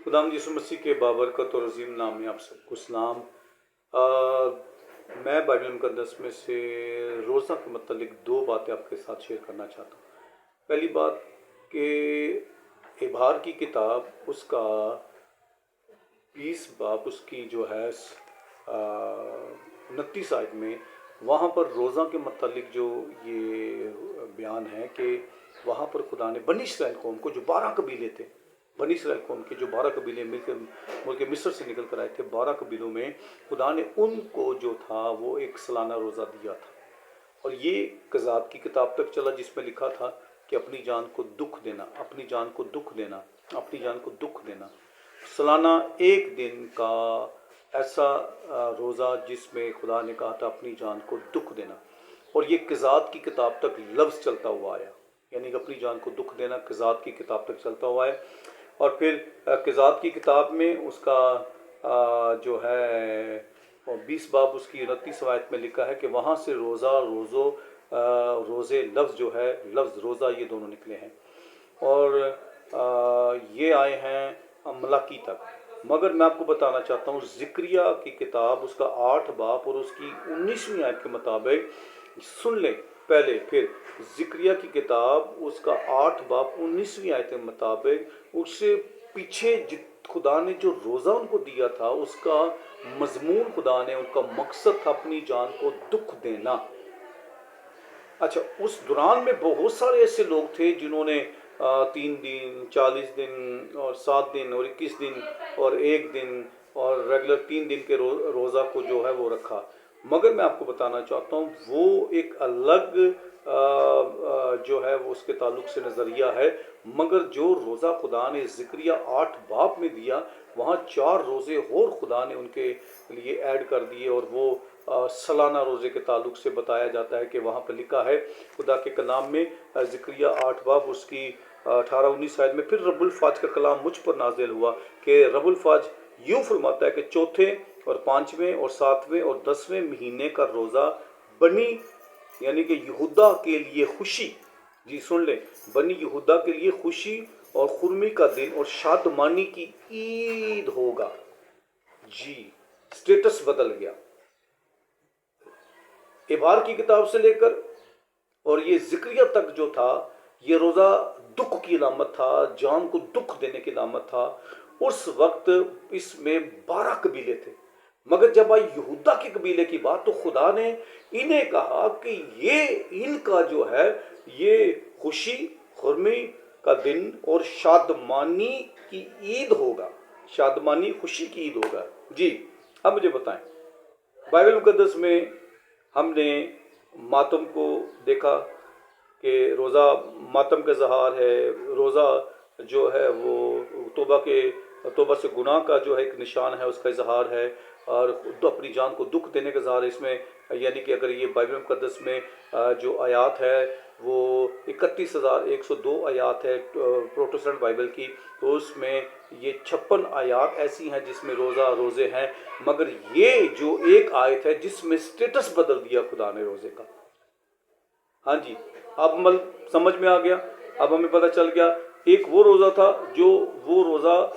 خداوند یسوع مسیح کے بابرکت اور عظیم نام میں آپ سب کو سلام۔ میں بائبل مقدس میں سے روزہ کے متعلق دو باتیں آپ کے ساتھ شیئر کرنا چاہتا ہوں۔ پہلی بات کہ ابہار کی کتاب اس کا 20 باب اس کی جو ہے 29 آیت میں وہاں پر روزہ کے متعلق جو یہ بیان ہے کہ وہاں پر خدا نے بنی اسرائیل قوم کو جو 12 قبیلے تھے، بنی اسرائیل قوم کے جو 12 قبیلے مل کے ملک مصر سے نکل کر آئے تھے، 12 قبیلوں میں خدا نے ان کو جو تھا وہ ایک سالانہ روزہ دیا تھا، اور یہ قضات کی کتاب تک چلا جس میں لکھا تھا کہ اپنی جان کو دکھ دینا، اپنی جان کو دکھ دینا، اپنی جان کو دکھ دینا، سالانہ ایک دن کا ایسا روزہ جس میں خدا نے کہا تھا اپنی جان کو دکھ دینا، اور یہ قضات کی کتاب تک لفظ چلتا ہوا آیا، یعنی کہ اپنی جان کو دکھ دینا قضات کی کتاب تک چلتا ہوا ہے۔ اور پھر قضات کی کتاب میں اس کا جو ہے 20 باب اس کی 29 آیت میں لکھا ہے کہ وہاں سے روزے لفظ جو ہے، لفظ روزہ، یہ دونوں نکلے ہیں، اور یہ آئے ہیں ملاکی تک۔ مگر میں آپ کو بتانا چاہتا ہوں زکریہ کی کتاب اس کا 8 باب اور اس کی 19ویں آیت کے مطابق، سن لیں پہلے، پھر زکریہ کی کتاب اس کا 8 باب 19ویں آیت کے مطابق اس سے پیچھے خدا نے جو روزہ ان کو دیا تھا اس کا مضمون، خدا نے ان کا مقصد تھا اپنی جان کو دکھ دینا۔ اچھا، اس دوران میں بہت سارے ایسے لوگ تھے جنہوں نے 3 دن، 40 دن اور 7 دن اور 21 دن اور 1 دن اور ریگولر 3 دن کے روزہ کو جو ہے وہ رکھا، مگر میں آپ کو بتانا چاہتا ہوں وہ ایک الگ جو ہے وہ اس کے تعلق سے نظریہ ہے، مگر جو روزہ خدا نے زکریہ 8 باب میں دیا، وہاں 4 روزے اور خدا نے ان کے لیے ایڈ کر دیے، اور وہ سالانہ روزے کے تعلق سے بتایا جاتا ہے کہ وہاں پہ لکھا ہے خدا کے کلام میں، زکریہ 8 باب اس کی 18-19 آیت میں، پھر رب الفاج کا کلام مجھ پر نازل ہوا کہ رب الفاج یوں فرماتا ہے کہ چوتھے اور 5ویں اور 7ویں اور 10ویں مہینے کا روزہ بنی، یعنی کہ یہودا کے لیے خوشی، جی سن لیں، بنی یہودا کے لیے خوشی اور خرمی کا دن اور شادمانی کی عید ہوگا۔ جی، سٹیٹس بدل گیا۔ ابہار کی کتاب سے لے کر اور یہ زکریہ تک جو تھا، یہ روزہ دکھ کی علامت تھا، جان کو دکھ دینے کی علامت تھا۔ اس وقت اس میں 12 قبیلے تھے، مگر جب آئی یہودا کے قبیلے کی بات تو خدا نے انہیں کہا کہ یہ ان کا جو ہے یہ خوشی، خرمی کا دن اور شادمانی کی عید ہوگا، شادمانی خوشی کی عید ہوگا۔ جی، اب مجھے بتائیں، بائبل مقدس میں ہم نے ماتم کو دیکھا کہ روزہ ماتم کا اظہار ہے، روزہ جو ہے وہ توبہ سے گناہ کا جو ہے ایک نشان ہے، اس کا اظہار ہے، اور اپنی جان کو دکھ دینے کا اظہار ہے۔ اس میں یعنی کہ اگر یہ بائبل مقدس میں جو آیات ہے وہ 31,102 آیات ہے پروٹسٹنٹ بائبل کی، تو اس میں یہ 56 آیات ایسی ہیں جس میں روزے ہیں، مگر یہ جو ایک آیت ہے جس میں سٹیٹس بدل دیا خدا نے روزے کا۔ ہاں جی، اب سمجھ میں آ گیا، اب ہمیں پتہ چل گیا، ایک وہ روزہ تھا جو وہ روزہ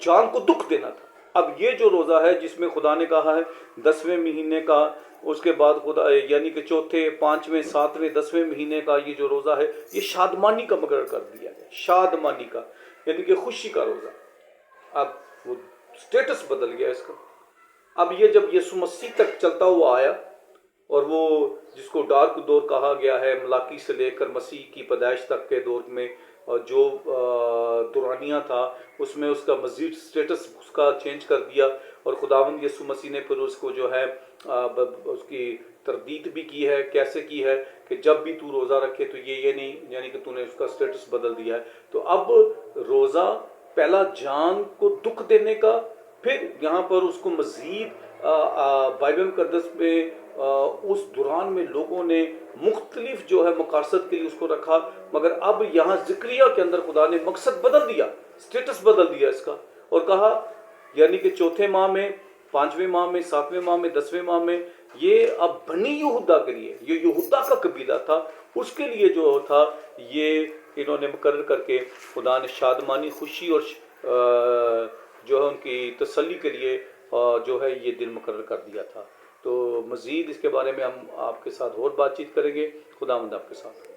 جان کو دکھ دینا تھا، اب یہ جو روزہ ہے جس میں خدا نے کہا ہے 10ویں مہینے کا، اس کے بعد خدا یعنی کہ چوتھے، 5ویں، 7ویں، 10ویں مہینے کا یہ جو روزہ ہے یہ شادمانی کا مقرر کر دیا ہے، شادمانی کا یعنی کہ خوشی کا روزہ۔ اب وہ سٹیٹس بدل گیا اس کا۔ اب یہ جب یسوع مسیح تک چلتا ہوا آیا، اور وہ جس کو ڈارک دور کہا گیا ہے، ملاکی سے لے کر مسیح کی پیدائش تک کے دور میں جو دورانیہ تھا، اس میں اس کا مزید سٹیٹس اس کا چینج کر دیا، اور خداوند یسوع مسیح نے پھر اس کو جو ہے اس کی تردید بھی کی ہے۔ کیسے کی ہے کہ جب بھی تو روزہ رکھے تو یہ نہیں، یعنی کہ تو نے اس کا سٹیٹس بدل دیا ہے۔ تو اب روزہ پہلا جان کو دکھ دینے کا، پھر یہاں پر اس کو مزید بائبل مقدس میں اس دوران میں لوگوں نے مختلف جو ہے مقاصد کے لیے اس کو رکھا، مگر اب یہاں زکریہ کے اندر خدا نے مقصد بدل دیا، سٹیٹس بدل دیا اس کا، اور کہا یعنی کہ چوتھے ماہ میں، 5ویں ماہ میں، 7ویں ماہ میں، 10ویں ماہ میں، یہ اب بنی یہودا کے لیے، یہ یہودا کا قبیلہ تھا، اس کے لیے جو تھا یہ انہوں نے مقرر کر کے خدا نے شادمانی، خوشی اور کی تسلی کے لیے جو ہے یہ دن مقرر کر دیا تھا۔ تو مزید اس کے بارے میں ہم آپ کے ساتھ اور بات چیت کریں گے۔ خداوند آپ کے ساتھ۔